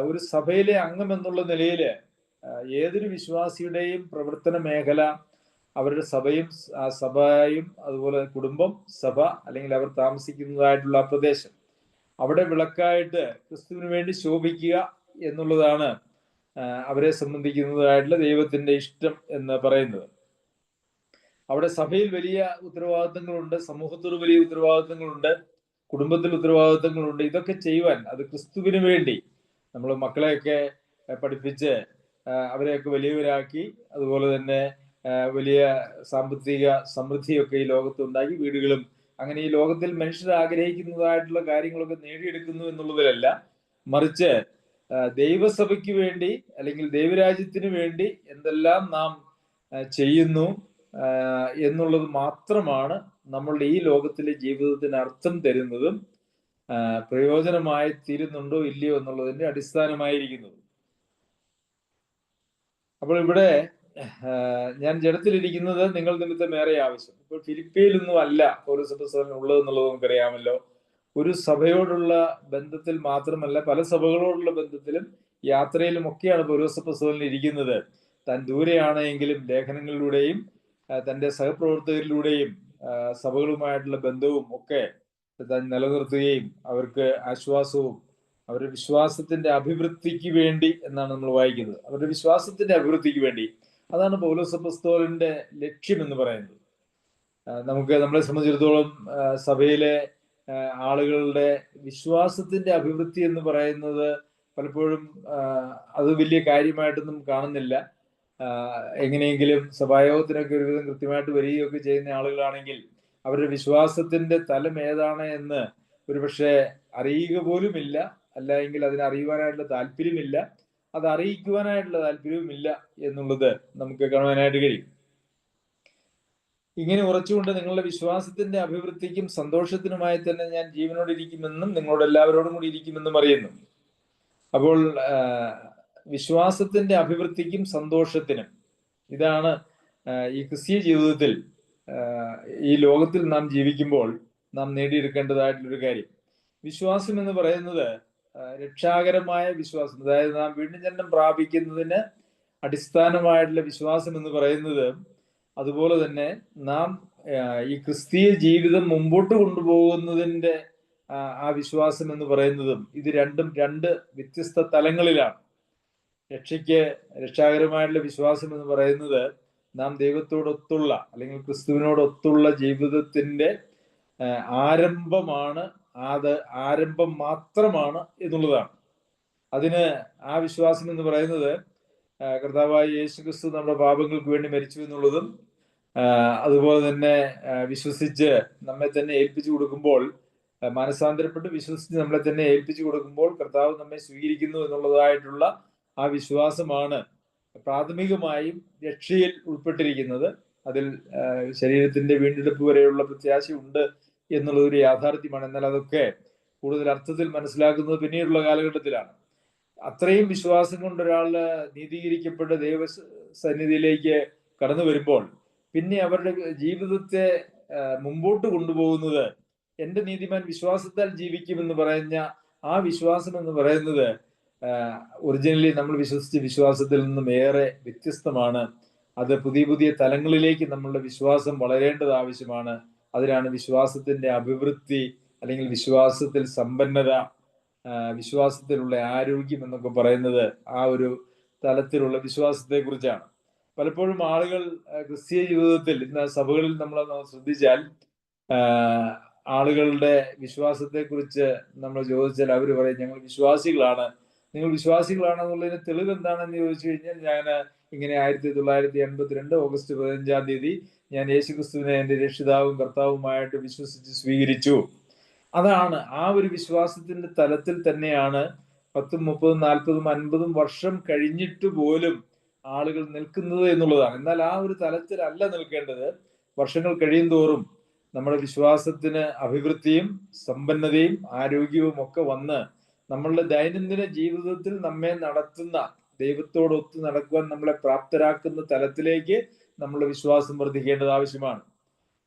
ഒരു സഭയിലെ അംഗം എന്നുള്ള നിലയിൽ ഏതൊരു വിശ്വാസിയുടെയും പ്രവർത്തന മേഖല അവരുടെ സഭയും അതുപോലെ കുടുംബം, സഭ അല്ലെങ്കിൽ അവർ താമസിക്കുന്നതായിട്ടുള്ള പ്രദേശം, അവിടെ വിളക്കായിട്ട് ക്രിസ്തുവിന് വേണ്ടി ശോഭിക്കുക എന്നുള്ളതാണ് അവരെ സംബന്ധിക്കുന്നതായിട്ടുള്ള ദൈവത്തിന്റെ ഇഷ്ടം എന്ന് പറയുന്നത്. അവിടെ സഭയിൽ വലിയ ഉത്തരവാദിത്തങ്ങളുണ്ട്, സമൂഹത്തോട് വലിയ ഉത്തരവാദിത്തങ്ങളുണ്ട്, കുടുംബത്തിൽ ഉത്തരവാദിത്തങ്ങളുണ്ട്. ഇതൊക്കെ ചെയ്യുവാൻ അത് ക്രിസ്തുവിന് വേണ്ടി നമ്മൾ മക്കളെയൊക്കെ പഠിപ്പിച്ച് അവരെയൊക്കെ വലിയവരാക്കി, അതുപോലെ തന്നെ വലിയ സാമ്പത്തിക സമൃദ്ധിയൊക്കെ ഈ ലോകത്തുണ്ടാക്കി വീടുകളും അങ്ങനെ ഈ ലോകത്തിൽ മനുഷ്യർ ആഗ്രഹിക്കുന്നതായിട്ടുള്ള കാര്യങ്ങളൊക്കെ നേടിയെടുക്കുന്നു എന്നുള്ളതിലല്ല, മറിച്ച് ദൈവസഭയ്ക്ക് വേണ്ടി അല്ലെങ്കിൽ ദൈവരാജ്യത്തിന് വേണ്ടി എന്തെല്ലാം നാം ചെയ്യുന്നു എന്നുള്ളത് മാത്രമാണ് നമ്മളുടെ ഈ ലോകത്തിലെ ജീവിതത്തിന് അർത്ഥം തരുന്നതും പ്രയോജനമായി തീരുന്നുണ്ടോ ഇല്ലയോ എന്നുള്ളതിന്റെ അടിസ്ഥാനമായിരിക്കുന്നത്. അപ്പോൾ ഇവിടെ ഞാൻ ജഡത്തിലിരിക്കുന്നത് നിങ്ങൾ നിമിത്തം ഏറെ ആവശ്യം. ഇപ്പോൾ ഫിലിപ്പിയിലൊന്നും അല്ല പൗലോസ് അപ്പോസ്തലൻ ഉള്ളതെന്നുള്ളത് നമുക്കറിയാമല്ലോ. ഒരു സഭയോടുള്ള ബന്ധത്തിൽ മാത്രമല്ല, പല സഭകളോടുള്ള ബന്ധത്തിലും യാത്രയിലും ഒക്കെയാണ് പൗലോസ് അപ്പോസ്തലൻ ഇരിക്കുന്നത്. താൻ ദൂരെയാണെങ്കിലും ലേഖനങ്ങളിലൂടെയും തന്റെ സഹപ്രവർത്തകരിലൂടെയും സഭകളുമായിട്ടുള്ള ബന്ധവും ഒക്കെ താൻ നിലനിർത്തുകയും അവർക്ക് ആശ്വാസവും അവരുടെ വിശ്വാസത്തിന്റെ അഭിവൃദ്ധിക്ക് വേണ്ടി എന്നാണ് നമ്മൾ വായിക്കുന്നത്. അവരുടെ വിശ്വാസത്തിന്റെ അഭിവൃദ്ധിക്ക് വേണ്ടി, അതാണ് പൗലോസ് അപ്പോസ്തലന്റെ ലക്ഷ്യം എന്ന് പറയുന്നത്. നമ്മളെ സംബന്ധിച്ചിടത്തോളം സഭയിലെ ആളുകളുടെ വിശ്വാസത്തിന്റെ അഭിവൃദ്ധി എന്ന് പറയുന്നത് പലപ്പോഴും അത് വലിയ കാര്യമായിട്ടൊന്നും കാണുന്നില്ല. എങ്ങനെയെങ്കിലും സഭായോഗത്തിനൊക്കെ ഒരുവിധം കൃത്യമായിട്ട് വരികയൊക്കെ ചെയ്യുന്ന ആളുകളാണെങ്കിൽ അവരുടെ വിശ്വാസത്തിന്റെ തലം ഏതാണ് എന്ന് ഒരുപക്ഷെ അറിയുക പോലുമില്ല, അല്ല എങ്കിൽ അതിനെ അറിയുവാനായിട്ടുള്ള താല്പര്യമില്ല, അത് അറിയിക്കുവാനായിട്ടുള്ള താല്പര്യവുമില്ല എന്നുള്ളത് നമുക്ക് കാണുവാനായിട്ട് കഴിയും. ഇങ്ങനെ ഉറച്ചുകൊണ്ട് നിങ്ങളുടെ വിശ്വാസത്തിന്റെ അഭിവൃദ്ധിക്കും സന്തോഷത്തിനുമായി തന്നെ ഞാൻ ജീവനോട് ഇരിക്കുമെന്നും നിങ്ങളോട് എല്ലാവരോടും കൂടി ഇരിക്കുമെന്നും അറിയുന്നു. അപ്പോൾ വിശ്വാസത്തിന്റെ അഭിവൃദ്ധിക്കും സന്തോഷത്തിനും, ഇതാണ് ഈ ക്രിസ്തീയ ജീവിതത്തിൽ ഈ ലോകത്തിൽ നാം ജീവിക്കുമ്പോൾ നാം നേടിയെടുക്കേണ്ടതായിട്ടുള്ളൊരു കാര്യം. വിശ്വാസം എന്ന് പറയുന്നത് രക്ഷാകരമായ വിശ്വാസം, അതായത് നാം വീണ്ടും ജന്മം പ്രാപിക്കുന്നതിന് അടിസ്ഥാനമായിട്ടുള്ള വിശ്വാസം എന്ന് പറയുന്നത്, അതുപോലെ തന്നെ നാം ഈ ക്രിസ്തീയ ജീവിതം മുമ്പോട്ട് കൊണ്ടുപോകുന്നതിന്റെ ആ വിശ്വാസം എന്ന് പറയുന്നതും, ഇത് രണ്ടും രണ്ട് വ്യത്യസ്ത തലങ്ങളിലാണ്. രക്ഷാകരമായിട്ടുള്ള വിശ്വാസം എന്ന് പറയുന്നത് നാം ദൈവത്തോടൊത്തുള്ള അല്ലെങ്കിൽ ക്രിസ്തുവിനോടൊത്തുള്ള ജീവിതത്തിന്റെ ആരംഭമാണ്, അത് ആരംഭം മാത്രമാണ് എന്നുള്ളതാണ്. അതിന് ആ വിശ്വാസം എന്ന് പറയുന്നത് കർത്താവായ യേശു ക്രിസ്തു നമ്മുടെ പാപങ്ങൾക്ക് വേണ്ടി മരിച്ചു എന്നുള്ളതും, അതുപോലെ തന്നെ വിശ്വസിച്ച് നമ്മെ തന്നെ ഏൽപ്പിച്ചു കൊടുക്കുമ്പോൾ, മാനസാന്തരപ്പെട്ട് വിശ്വസിച്ച് നമ്മളെ തന്നെ ഏൽപ്പിച്ചു കൊടുക്കുമ്പോൾ കർത്താവ് നമ്മെ സ്വീകരിക്കുന്നു എന്നുള്ളതായിട്ടുള്ള ആ വിശ്വാസമാണ് പ്രാഥമികമായും രക്ഷയിൽ ഉൾപ്പെട്ടിരിക്കുന്നത്. അതിൽ ശരീരത്തിന്റെ വീണ്ടെടുപ്പ് വരെയുള്ള പ്രത്യാശയുണ്ട് എന്നുള്ളതൊരു യാഥാർത്ഥ്യമാണ്. എന്നാൽ അതൊക്കെ കൂടുതൽ അർത്ഥത്തിൽ മനസ്സിലാക്കുന്നത് പിന്നീടുള്ള കാലഘട്ടത്തിലാണ്. അത്രയും വിശ്വാസം കൊണ്ട് ഒരാൾ നീതീകരിക്കപ്പെട്ട ദൈവസന്നിധിയിലേക്ക് കടന്നു വരുമ്പോൾ പിന്നെ അവരുടെ ജീവിതത്തെ മുമ്പോട്ട് കൊണ്ടുപോകുന്നത് എന്റെ നീതിമാൻ വിശ്വാസത്താൽ ജീവിക്കുമെന്ന് പറഞ്ഞ ആ വിശ്വാസം എന്ന് പറയുന്നത് ഒറിജിനലി നമ്മൾ വിശ്വസിച്ച വിശ്വാസത്തിൽ നിന്നും ഏറെ വ്യത്യസ്തമാണ്. അത് പുതിയ പുതിയ തലങ്ങളിലേക്ക് നമ്മളുടെ വിശ്വാസം വളരേണ്ടത് ആവശ്യമാണ്. അതിനാണ് വിശ്വാസത്തിന്റെ അഭിവൃദ്ധി അല്ലെങ്കിൽ വിശ്വാസത്തിൽ സമ്പന്നത, വിശ്വാസത്തിലുള്ള ആരോഗ്യം എന്നൊക്കെ പറയുന്നത് ആ ഒരു തലത്തിലുള്ള വിശ്വാസത്തെ കുറിച്ചാണ്. പലപ്പോഴും ആളുകൾ ക്രിസ്തീയ ജീവിതത്തിൽ ഇന്ന് സഭകളിൽ നമ്മൾ ശ്രദ്ധിച്ചാൽ ആളുകളുടെ വിശ്വാസത്തെ കുറിച്ച് നമ്മൾ ചോദിച്ചാൽ അവർ പറയും ഞങ്ങൾ വിശ്വാസികളാണ്. നിങ്ങൾ വിശ്വാസികളാണെന്നുള്ളതിന് തെളിവ് എന്താണെന്ന് ചോദിച്ചു കഴിഞ്ഞാൽ ഞാൻ ഇങ്ങനെ 1982 ഓഗസ്റ്റ് 15 ഞാൻ യേശുക്രിസ്തുവിനെ എൻ്റെ രക്ഷിതാവും കർത്താവുമായിട്ട് വിശ്വസിച്ച് സ്വീകരിച്ചു. അതാണ് ആ ഒരു വിശ്വാസത്തിന്റെ തലത്തിൽ തന്നെയാണ് 10, 30, 40, 50 വർഷം കഴിഞ്ഞിട്ട് പോലും ആളുകൾ നിൽക്കുന്നത് എന്നുള്ളതാണ്. എന്നാൽ ആ ഒരു തലത്തിലല്ല നിൽക്കേണ്ടത്. വർഷങ്ങൾ കഴിയും തോറും നമ്മുടെ വിശ്വാസത്തിന് അഭിവൃദ്ധിയും സമ്പന്നതയും ആരോഗ്യവും ഒക്കെ വന്ന് നമ്മളുടെ ദൈനംദിന ജീവിതത്തിൽ നമ്മെ നടത്തുന്ന, ദൈവത്തോടൊത്ത് നടക്കുവാൻ നമ്മളെ പ്രാപ്തരാക്കുന്ന തലത്തിലേക്ക് നമ്മളുടെ വിശ്വാസം വർദ്ധിക്കേണ്ടത് ആവശ്യമാണ്.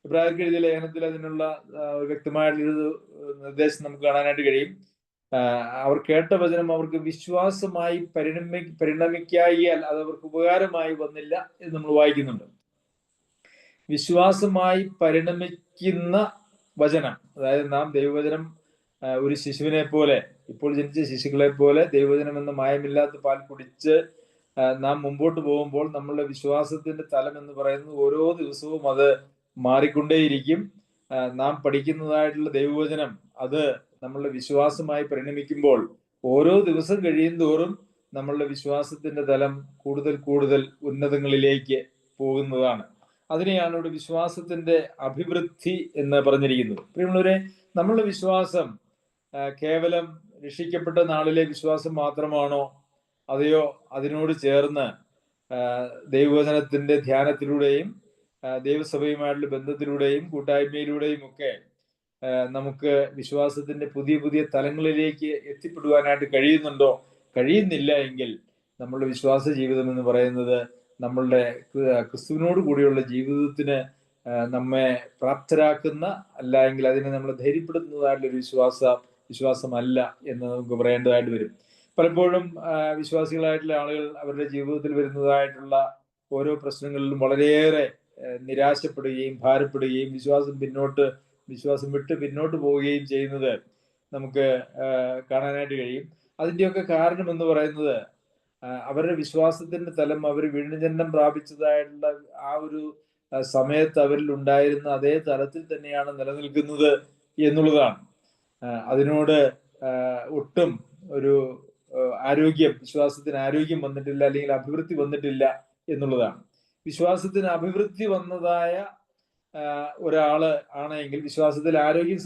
ഇബ്രാഹിം എഴുതിയ ലേഖനത്തിൽ അതിനുള്ള വ്യക്തമായിട്ടുള്ളൊരു നിർദ്ദേശം നമുക്ക് കാണാനായിട്ട് കഴിയും. അവർ കേട്ട വചനം അവർക്ക് വിശ്വാസമായി പരിണമിക്കായാൽ അത് അവർക്ക് ഉപകാരമായി വന്നില്ല എന്ന് നമ്മൾ വായിക്കുന്നുണ്ട്. വിശ്വാസമായി പരിണമിക്കുന്ന വചനം, അതായത് നാം ദൈവവചനം ഒരു ശിശുവിനെ പോലെ, ഇപ്പോൾ ജനിച്ച ശിശുക്കളെ പോലെ ദൈവവചനം എന്ന മായമില്ലാത്ത പാൽ കുടിച്ച് നാം മുമ്പോട്ട് പോകുമ്പോൾ നമ്മളുടെ വിശ്വാസത്തിന്റെ തലം എന്ന് പറയുന്നത് ഓരോ ദിവസവും അത് മാറിക്കൊണ്ടേയിരിക്കും. നാം പഠിക്കുന്നതായിട്ടുള്ള ദൈവവചനം അത് നമ്മളുടെ വിശ്വാസമായി പരിണമിക്കുമ്പോൾ ഓരോ ദിവസം കഴിയും തോറും നമ്മളുടെ വിശ്വാസത്തിന്റെ തലം കൂടുതൽ കൂടുതൽ ഉന്നതങ്ങളിലേക്ക് പോകുന്നതാണ്. അതിനെയാണ് ഇവിടെ വിശ്വാസത്തിന്റെ അഭിവൃദ്ധി എന്ന് പറഞ്ഞിരിക്കുന്നത്. പ്രിയമുള്ളവരെ, നമ്മളുടെ വിശ്വാസം കേവലം രക്ഷിക്കപ്പെട്ട നാളിലെ വിശ്വാസം മാത്രമാണോ, അതെയോ അതിനോട് ചേർന്ന് ദൈവവചനത്തിന്റെ ധ്യാനത്തിലൂടെയും ദൈവസഭയുമായിട്ടുള്ള ബന്ധത്തിലൂടെയും കൂട്ടായ്മയിലൂടെയും ഒക്കെ നമുക്ക് വിശ്വാസത്തിന്റെ പുതിയ പുതിയ തലങ്ങളിലേക്ക് എത്തിപ്പെടുവാനായിട്ട് കഴിയുന്നുണ്ടോ? കഴിയുന്നില്ല എങ്കിൽ നമ്മളുടെ വിശ്വാസ ജീവിതം എന്ന് പറയുന്നത് നമ്മളുടെ ക്രിസ്തുവിനോട് കൂടിയുള്ള ജീവിതത്തിന് നമ്മെ പ്രാപ്തരാക്കുന്ന, അല്ല എങ്കിൽ അതിനെ നമ്മൾ ധൈര്യപ്പെടുത്തുന്നതായിട്ടുള്ളൊരു വിശ്വാസമല്ല എന്ന് നമുക്ക് പറയേണ്ടതായിട്ട് വരും. പലപ്പോഴും വിശ്വാസികളായിട്ടുള്ള ആളുകൾ അവരുടെ ജീവിതത്തിൽ വരുന്നതായിട്ടുള്ള ഓരോ പ്രശ്നങ്ങളിലും വളരെയേറെ നിരാശപ്പെടുകയും ഭാരപ്പെടുകയും വിശ്വാസം വിട്ട് പിന്നോട്ട് പോവുകയും ചെയ്യുന്നത് നമുക്ക് കാണാനായിട്ട് കഴിയും. അതിൻ്റെയൊക്കെ കാരണം എന്ന് പറയുന്നത് അവരുടെ വിശ്വാസത്തിന്റെ തലം അവർ വീണ്ടുജന്മം പ്രാപിച്ചതായിട്ടുള്ള ആ ഒരു സമയത്ത് അവരിൽ ഉണ്ടായിരുന്ന അതേ തലത്തിൽ തന്നെയാണ് നിലനിൽക്കുന്നത് എന്നുള്ളതാണ്. അതിനോട് ഒട്ടും ഒരു വിശ്വാസത്തിന് ആരോഗ്യം വന്നിട്ടില്ല, അല്ലെങ്കിൽ അഭിവൃദ്ധി വന്നിട്ടില്ല എന്നുള്ളതാണ്. വിശ്വാസത്തിന് അഭിവൃദ്ധി വന്നതായ ഒരാള് ആണെങ്കിൽ, വിശ്വാസത്തിൽ ആരോഗ്യം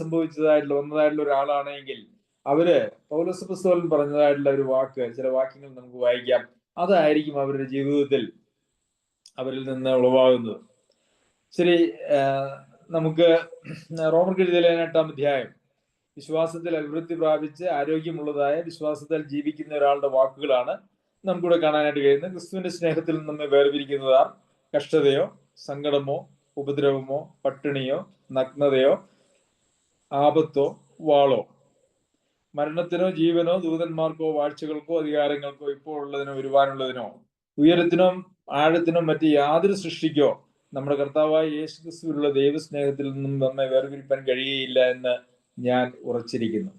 വന്നതായിട്ടുള്ള ഒരാളാണെങ്കിൽ അവര് പൗലോസ് അപ്പോസ്തലൻ പറഞ്ഞതായിട്ടുള്ള ഒരു ചില വാക്യങ്ങൾ നമുക്ക് വായിക്കാം. അതായിരിക്കും അവരുടെ ജീവിതത്തിൽ അവരിൽ നിന്ന് ഉളവാകുന്നത്. ശരി, നമുക്ക് റോമർക്ക് എഴുതിയ 8-ാം അധ്യായം വിശ്വാസത്തിൽ അഭിവൃദ്ധി പ്രാപിച്ച് ആരോഗ്യമുള്ളതായ വിശ്വാസത്താൽ ജീവിക്കുന്ന ഒരാളുടെ വാക്കുകളാണ് നമുക്കിവിടെ കാണാനായിട്ട് കഴിയുന്നത്. ക്രിസ്തുവിന്റെ സ്നേഹത്തിൽ നമ്മെ വേർപിരിക്കുന്നതാർ കഷ്ടതയോ സങ്കടമോ ഉപദ്രവമോ പട്ടിണിയോ നഗ്നതയോ ആപത്തോ വാളോ, മരണത്തിനോ ജീവനോ ദൂതന്മാർക്കോ വാഴ്ചകൾക്കോ അധികാരങ്ങൾക്കോ ഇപ്പോൾ ഉള്ളതിനോ വരുവാനുള്ളതിനോ ഉയരത്തിനോ ആഴത്തിനോ മറ്റ് യാതൊരു സൃഷ്ടിക്കോ നമ്മുടെ കർത്താവായ യേശു ക്രിസ്തുവിലുള്ള ദൈവസ്നേഹത്തിൽ നിന്നും നമ്മെ വേർപിരിപ്പാൻ കഴിയുകയില്ല എന്ന് ഞാൻ ഉറച്ചിരിക്കുന്നു.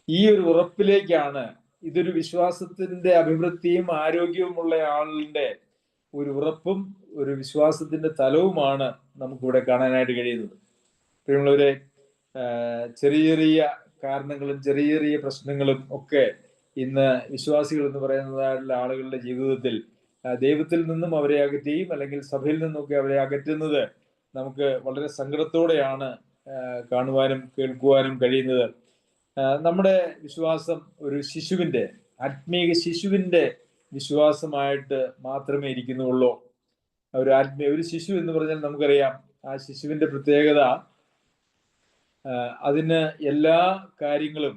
ഈ ഒരു ഉറപ്പിലേക്കാണ്, ഇതൊരു വിശ്വാസത്തിന്റെ അഭിവൃദ്ധിയും ആരോഗ്യവുമുള്ള ആളുടെ ഒരു ഉറപ്പും ഒരു വിശ്വാസത്തിന്റെ തലവുമാണ് നമുക്കിവിടെ കാണാനായിട്ട് കഴിയുന്നത്. പ്രിയമുള്ളവരെ, ചെറിയ ചെറിയ കാരണങ്ങളും ചെറിയ ചെറിയ പ്രശ്നങ്ങളും ഒക്കെ ഇന്ന് വിശ്വാസികൾ എന്ന് പറയുന്നതായിട്ടുള്ള ആളുകളുടെ ജീവിതത്തിൽ ദൈവത്തിൽ നിന്നും അവരെ അകറ്റുകയും അല്ലെങ്കിൽ സഭയിൽ നിന്നൊക്കെ അവരെ അകറ്റുന്നത് നമുക്ക് വളരെ സങ്കടത്തോടെയാണ് കാണുവാനും കേൾക്കുവാനും കഴിയുന്നത്. നമ്മുടെ വിശ്വാസം ഒരു ആത്മീയ ശിശുവിന്റെ വിശ്വാസമായിട്ട് മാത്രമേ ഇരിക്കുന്നുള്ളൂ. ഒരു ശിശു എന്ന് പറഞ്ഞാൽ നമുക്കറിയാം, ആ ശിശുവിന്റെ പ്രത്യേകത അതിന് എല്ലാ കാര്യങ്ങളും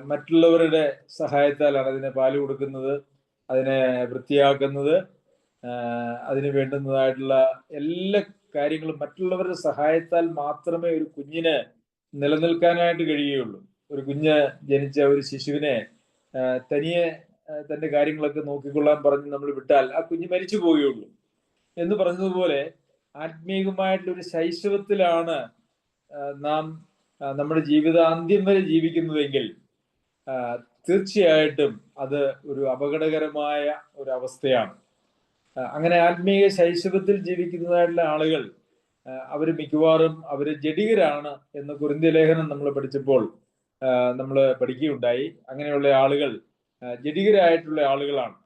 മറ്റുള്ളവരുടെ സഹായത്താലാണ് അതിനെ പാല് കൊടുക്കുന്നത്, അതിനെ വൃത്തിയാക്കുന്നത്, അതിന് വേണ്ടുന്നതായിട്ടുള്ള എല്ലാ കാര്യങ്ങളും മറ്റുള്ളവരുടെ സഹായത്താൽ മാത്രമേ ഒരു കുഞ്ഞിന് നിലനിൽക്കാനായിട്ട് കഴിയുകയുള്ളൂ. ഒരു കുഞ്ഞ് ജനിച്ച ഒരു ശിശുവിനെ തനിയെ തന്റെ കാര്യങ്ങളൊക്കെ നോക്കിക്കൊള്ളാൻ പറഞ്ഞ് നമ്മൾ വിട്ടാൽ ആ കുഞ്ഞ് മരിച്ചു പോവുകയുള്ളൂ എന്ന് പറഞ്ഞതുപോലെ ആത്മീയമായിട്ടുള്ളൊരു ശൈശവത്തിലാണ് നാം നമ്മുടെ ജീവിതാന്ത്യം വരെ ജീവിക്കുന്നതെങ്കിൽ തീർച്ചയായിട്ടും അത് ഒരു അപകടകരമായ ഒരു അവസ്ഥയാണ്. അങ്ങനെ ആത്മീയ ശൈശവത്തിൽ ജീവിക്കുന്നതായിട്ടുള്ള ആളുകൾ അവർ മിക്കവാറും ജഡികരാണ് എന്ന് കൊരിന്ത്യ ലേഖനം നമ്മൾ പഠിച്ചപ്പോൾ നമ്മൾ പഠിക്കുകയുണ്ടായി. അങ്ങനെയുള്ള ആളുകൾ ജഡികരായിട്ടുള്ള ആളുകളാണ്.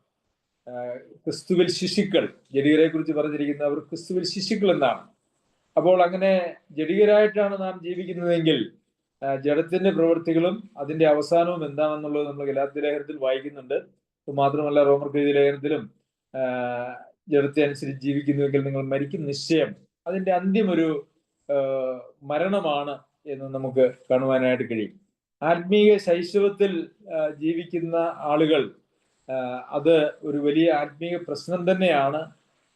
ക്രിസ്തുവിൽ ശിശുക്കൾ, ജഡികരെ കുറിച്ച് പറഞ്ഞിരിക്കുന്ന അവർ ക്രിസ്തുവിൽ ശിശുക്കൾ എന്നാണ്. അപ്പോൾ അങ്ങനെ ജഡികരായിട്ടാണ് നാം ജീവിക്കുന്നതെങ്കിൽ ജഡത്തിന്റെ പ്രവൃത്തികളും അതിന്റെ അവസാനവും എന്താണെന്നുള്ളത് നമ്മൾ ഗലാത്യ ലേഖനത്തിൽ വായിക്കുന്നുണ്ട്. മാത്രമല്ല റോമർക്ക് ലേഖനത്തിലും ജഡത്തെ അനുസരിച്ച് ജീവിക്കുന്നുവെങ്കിൽ നിങ്ങൾ മരിക്കും നിശ്ചയം, അതിന്റെ അന്ത്യം ഒരു മരണമാണ് എന്ന് നമുക്ക് കാണുവാനായിട്ട് കഴിയും. ആത്മീയ ശൈശവത്തിൽ ജീവിക്കുന്ന ആളുകൾ, അത് ഒരു വലിയ ആത്മീയ പ്രശ്നം തന്നെയാണ്.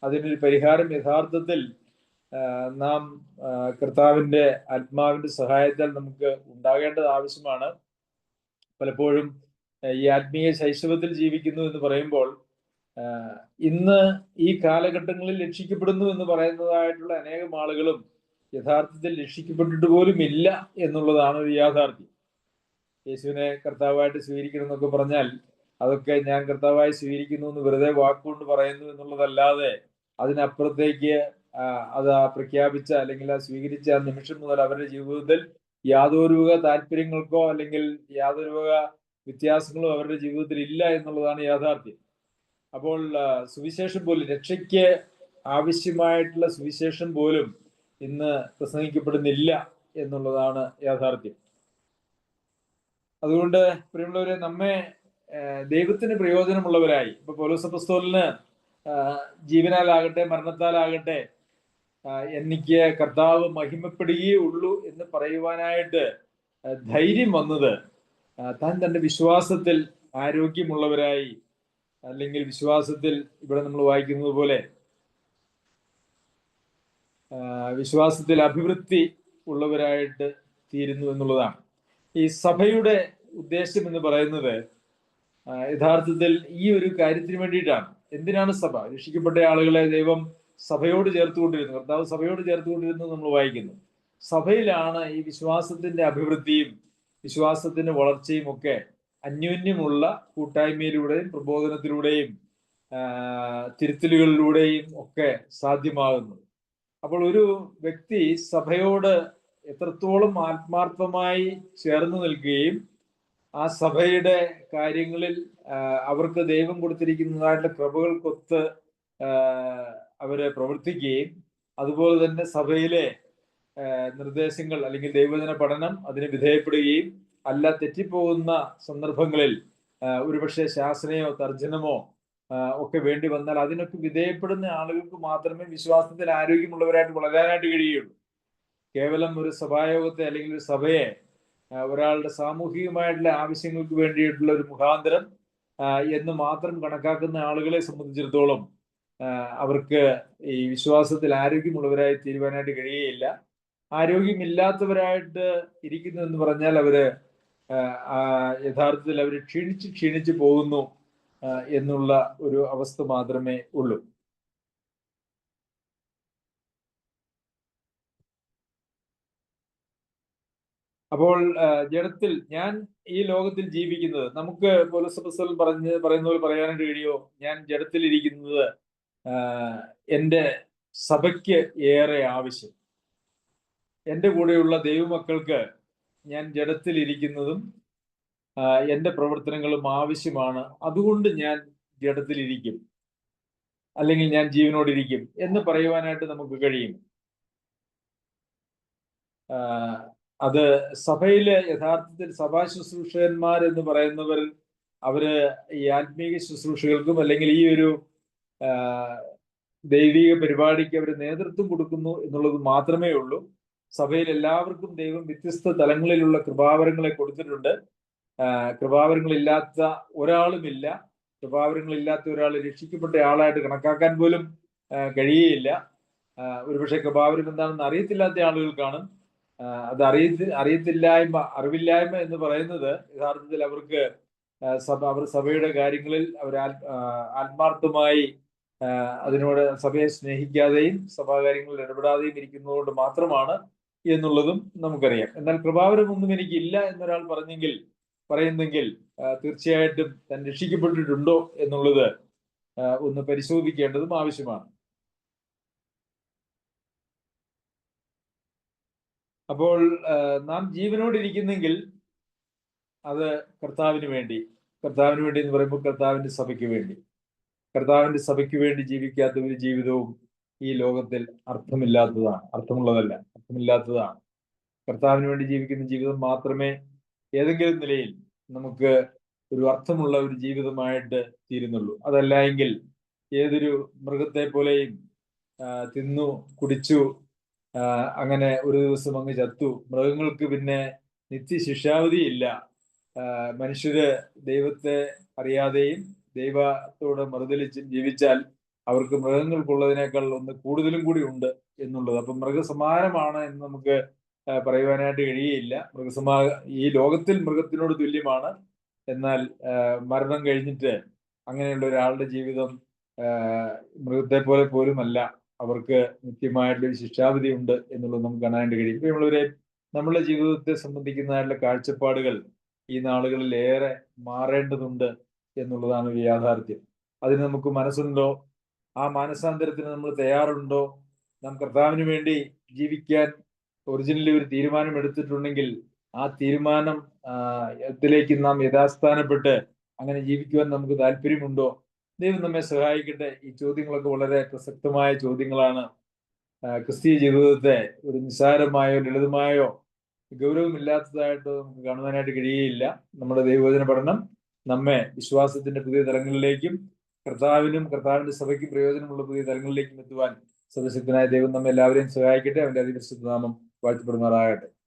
അതിനൊരു പരിഹാരം യഥാർത്ഥത്തിൽ നാം കർത്താവിന്റെ ആത്മാവിന്റെ സഹായത്താൽ നമുക്ക് ഉണ്ടാകേണ്ടത് ആവശ്യമാണ്. പലപ്പോഴും ഈ ആത്മീയ ശൈശവത്തിൽ ജീവിക്കുന്നു എന്ന് പറയുമ്പോൾ ഇന്ന് ഈ കാലഘട്ടങ്ങളിൽ രക്ഷിക്കപ്പെടുന്നു എന്ന് പറയുന്നതായിട്ടുള്ള അനേകം ആളുകളും യഥാർത്ഥത്തിൽ രക്ഷിക്കപ്പെട്ടിട്ട് പോലും ഇല്ല എന്നുള്ളതാണ് ഒരു യാഥാർത്ഥ്യം. യേശുവിനെ കർത്താവായിട്ട് സ്വീകരിക്കണം എന്നൊക്കെ പറഞ്ഞാൽ അതൊക്കെ ഞാൻ കർത്താവായി സ്വീകരിക്കുന്നു എന്ന് വെറുതെ വാക്കുകൊണ്ട് പറയുന്നു എന്നുള്ളതല്ലാതെ അതിനപ്പുറത്തേക്ക് അത് പ്രഖ്യാപിച്ച അല്ലെങ്കിൽ സ്വീകരിച്ച ആ നിമിഷം മുതൽ അവരുടെ ജീവിതത്തിൽ യാതൊരു വക താല്പര്യങ്ങൾക്കോ അല്ലെങ്കിൽ യാതൊരു വക വ്യത്യാസങ്ങളോ അവരുടെ ജീവിതത്തിൽ ഇല്ല എന്നുള്ളതാണ് യാഥാർത്ഥ്യം. അപ്പോൾ സുവിശേഷം പോലും, രക്ഷയ്ക്ക് ആവശ്യമായിട്ടുള്ള സുവിശേഷം പോലും ഇന്ന് പ്രസംഗിക്കപ്പെടുന്നില്ല എന്നുള്ളതാണ് യാഥാർത്ഥ്യം. അതുകൊണ്ട് പ്രിയമുള്ളവരെ, നമ്മെ ദൈവത്തിന് പ്രയോജനമുള്ളവരായി, ഇപ്പൊ പൗലോസ് അപ്പോസ്തലന് ജീവനാലാകട്ടെ മരണത്താലാകട്ടെ എനിക്ക് കർത്താവ് മഹിമപ്പെടുകയേ ഉള്ളൂ എന്ന് പറയുവാനായിട്ട് ധൈര്യം വന്നത് താൻ തന്റെ വിശ്വാസത്തിൽ ആരോഗ്യമുള്ളവരായി, അല്ലെങ്കിൽ വിശ്വാസത്തിൽ ഇവിടെ നമ്മൾ വായിക്കുന്നത് പോലെ വിശ്വാസത്തിൽ അഭിവൃദ്ധി ഉള്ളവരായിട്ട് തീരുന്നു എന്നുള്ളതാണ്. ഈ സഭയുടെ ഉദ്ദേശം എന്ന് പറയുന്നത് യഥാർത്ഥത്തിൽ ഈ ഒരു കാര്യത്തിന് വേണ്ടിയിട്ടാണ്. എന്തിനാണ് സഭ? രക്ഷിക്കപ്പെട്ട ആളുകളെ ദൈവം സഭയോട് ചേർത്തുകൊണ്ടിരുന്നു, കർത്താവ് സഭയോട് ചേർത്തുകൊണ്ടിരുന്നു നമ്മൾ വായിക്കുന്നു. സഭയിലാണ് ഈ വിശ്വാസത്തിന്റെ അഭിവൃദ്ധിയും വിശ്വാസത്തിന്റെ വളർച്ചയും ഒക്കെ അന്യോന്യമുള്ള കൂട്ടായ്മയിലൂടെയും പ്രബോധനത്തിലൂടെയും തിരുത്തലുകളിലൂടെയും ഒക്കെ സാധ്യമാകുന്നു. അപ്പോൾ ഒരു വ്യക്തി സഭയോട് എത്രത്തോളം ആത്മാർത്ഥമായി ചേർന്ന് നിൽക്കുകയും ആ സഭയുടെ കാര്യങ്ങളിൽ അവർക്ക് ദൈവം കൊടുത്തിരിക്കുന്നതായിട്ടുള്ള കൃപകൾക്കൊത്ത് അവരെ പ്രവർത്തിക്കുകയും അതുപോലെ തന്നെ സഭയിലെ നിർദ്ദേശങ്ങൾ അല്ലെങ്കിൽ ദൈവവചന പഠനം അതിന് വിധേയപ്പെടുകയും അല്ല തെറ്റിപ്പോകുന്ന സന്ദർഭങ്ങളിൽ ഒരുപക്ഷെ ശാസനയോ തർജ്ജനമോ ഒക്കെ വേണ്ടി വന്നാൽ അതിനൊക്കെ വിധേയപ്പെടുന്ന ആളുകൾക്ക് മാത്രമേ വിശ്വാസത്തിൽ ആരോഗ്യമുള്ളവരായിട്ട് വളരാനായിട്ട് കഴിയുള്ളൂ. കേവലം ഒരു സഭായോഗത്തെ അല്ലെങ്കിൽ ഒരു സഭയെ ഒരാളുടെ സാമൂഹികമായിട്ടുള്ള ആവശ്യങ്ങൾക്ക് വേണ്ടിയിട്ടുള്ള ഒരു മുഖാന്തരം എന്ന് മാത്രം കണക്കാക്കുന്ന ആളുകളെ സംബന്ധിച്ചിടത്തോളം അവർക്ക് ഈ വിശ്വാസത്തിൽ ആരോഗ്യമുള്ളവരായി തീരുവാനായിട്ട് കഴിയുകയില്ല. ആരോഗ്യമില്ലാത്തവരായിട്ട് ഇരിക്കുന്നു എന്ന് പറഞ്ഞാൽ അവര് യഥാർത്ഥത്തിൽ അവർ ക്ഷീണിച്ച് പോകുന്നു എന്നുള്ള ഒരു അവസ്ഥ മാത്രമേ ഉള്ളൂ. അപ്പോൾ ജഡത്തിൽ ഞാൻ ഈ ലോകത്തിൽ ജീവിക്കുന്നത്, നമുക്ക് പൗലോസ് അപ്പോസ്തലൻ പറയുന്ന പോലെ പറയാനായിട്ട് കഴിയോ? ഞാൻ ജഡത്തിൽ ഇരിക്കുന്നത് എൻ്റെ സഭയ്ക്ക് ഏറെ ആവശ്യം. എൻ്റെ കൂടെയുള്ള ദൈവമക്കൾക്ക് ഞാൻ ജഡത്തിൽ ഇരിക്കുന്നതും എൻ്റെ പ്രവർത്തനങ്ങളും ആവശ്യമാണ്. അതുകൊണ്ട് ഞാൻ ജഡത്തിലിരിക്കും, അല്ലെങ്കിൽ ഞാൻ ജീവനോടിരിക്കും എന്ന് പറയുവാനായിട്ട് നമുക്ക് കഴിയും. അത് സഭയിലെ യഥാർത്ഥത്തിൽ സഭാ ശുശ്രൂഷകന്മാർ എന്ന് പറയുന്നവർ അവര് ഈ ആത്മീയ ശുശ്രൂഷകൾക്കും അല്ലെങ്കിൽ ഈ ഒരു ദൈവിക പരിപാടിക്ക് അവർ നേതൃത്വം കൊടുക്കുന്നു എന്നുള്ളത് മാത്രമേ ഉള്ളൂ. സഭയിൽ എല്ലാവർക്കും ദൈവം വ്യത്യസ്ത തലങ്ങളിലുള്ള കൃപാവരങ്ങളെ കൊടുത്തിട്ടുണ്ട്. കൃപാവരങ്ങളില്ലാത്ത ഒരാളുമില്ല. കൃപാവരങ്ങളില്ലാത്ത ഒരാൾ രക്ഷിക്കപ്പെട്ട ആളായിട്ട് കണക്കാക്കാൻ പോലും കഴിയുകയില്ല. ഒരുപക്ഷെ കൃപാവരം എന്താണെന്ന് അറിയത്തില്ലാത്ത ആളുകൾ കാണും. അത് അറിവില്ലായ്മ എന്ന് പറയുന്നത് യഥാർത്ഥത്തിൽ അവർക്ക് അവർ സഭയുടെ കാര്യങ്ങളിൽ അവർ ആത്മാർത്ഥമായി അതിനോട് സഭയെ സ്നേഹിക്കാതെയും സഭാകാര്യങ്ങളിൽ ഇടപെടാതെയും ഇരിക്കുന്നതുകൊണ്ട് മാത്രമാണ് എന്നുള്ളതും നമുക്കറിയാം. എന്നാൽ കൃപാവരമൊന്നും എനിക്കില്ല എന്നൊരാൾ പറയുന്നെങ്കിൽ തീർച്ചയായിട്ടും താൻ രക്ഷിക്കപ്പെട്ടിട്ടുണ്ടോ എന്നുള്ളത് ഒന്ന് പരിശോധിക്കേണ്ടതും ആവശ്യമാണ്. അപ്പോൾ നാം ജീവനോടിരിക്കുന്നെങ്കിൽ അത് കർത്താവിന് വേണ്ടി എന്ന് പറയുമ്പോൾ കർത്താവിന്റെ സഭയ്ക്ക് വേണ്ടി. കർത്താവിന്റെ സഭയ്ക്ക് വേണ്ടി ജീവിക്കാത്ത ഒരു ജീവിതവും ഈ ലോകത്തിൽ അർത്ഥമില്ലാത്തതാണ്. കർത്താവിന് വേണ്ടി ജീവിക്കുന്ന ജീവിതം മാത്രമേ ഏതെങ്കിലും നിലയിൽ നമുക്ക് ഒരു അർത്ഥമുള്ള ഒരു ജീവിതമായിട്ട് തീരുന്നുള്ളൂ. അതല്ല എങ്കിൽ ഏതൊരു മൃഗത്തെ പോലെയും തിന്നു കുടിച്ചു അങ്ങനെ ഒരു ദിവസം അങ്ങ് ചത്തു. മൃഗങ്ങൾക്ക് പിന്നെ നിത്യശിക്ഷാവിധിയില്ല. മനുഷ്യര് ദൈവത്തെ അറിയാതെയും ദൈവത്തോട് മറുതലിച്ചും ജീവിച്ചാൽ അവർക്ക് മൃഗങ്ങൾക്കുള്ളതിനേക്കാൾ ഒന്ന് കൂടുതലും കൂടി ഉണ്ട് എന്നുള്ളത്. അപ്പം മൃഗസമാനമാണ് എന്ന് നമുക്ക് പറയുവാനായിട്ട് കഴിയുകയില്ല. ഈ ലോകത്തിൽ മൃഗത്തിനോട് തുല്യമാണ്. എന്നാൽ മരണം കഴിഞ്ഞിട്ട് അങ്ങനെയുള്ള ഒരാളുടെ ജീവിതം മൃഗത്തെ പോലെ പോലുമല്ല. അവർക്ക് നിത്യമായിട്ടുള്ളൊരു ശിക്ഷാവിധി ഉണ്ട് എന്നുള്ളത് നമുക്ക് കാണാനായിട്ട് കഴിയും. ഇപ്പൊ നമ്മളുടെ ജീവിതത്തെ സംബന്ധിക്കുന്നതായിട്ടുള്ള കാഴ്ചപ്പാടുകൾ ഈ നാളുകളിൽ ഏറെ മാറേണ്ടതുണ്ട് എന്നുള്ളതാണ് ഒരു യാഥാർത്ഥ്യം. അതിന് നമുക്ക് മനസ്സുണ്ടോ? ആ മാനസാന്തരത്തിന് നമ്മൾ തയ്യാറുണ്ടോ? നാം കർത്താവിന് വേണ്ടി ജീവിക്കാൻ ഒറിജിനലി ഒരു തീരുമാനം എടുത്തിട്ടുണ്ടെങ്കിൽ ആ തീരുമാനത്തിലേക്ക് നാം യഥാസ്ഥാനപ്പെട്ട് അങ്ങനെ ജീവിക്കുവാൻ നമുക്ക് താല്പര്യമുണ്ടോ? ദൈവം നമ്മെ സഹായിക്കട്ടെ. ഈ ചോദ്യങ്ങളൊക്കെ വളരെ പ്രസക്തമായ ചോദ്യങ്ങളാണ്. ക്രിസ്തീയ ജീവിതത്തെ ഒരു നിസ്സാരമായോ ലളിതമായോ ഗൗരവമില്ലാത്തതായിട്ട് നമുക്ക് കാണുവാനായിട്ട് കഴിയുകയില്ല. നമ്മുടെ ദൈവവചന പഠനം നമ്മെ വിശ്വാസത്തിന്റെ പുതിയ തലങ്ങളിലേക്കും കർത്താവിനും കർത്താവിന്റെ സഭയ്ക്കും പ്രയോജനമുള്ള പുതിയ തലങ്ങളിലേക്കും എത്തുവാൻ സർവശക്തനായ ദൈവം നമ്മെ എല്ലാവരെയും സഹായിക്കട്ടെ. അവന്റെ അതിപരിശുദ്ധ നാമം വാഴ്ത്തപ്പെടുമാറാകട്ടെ.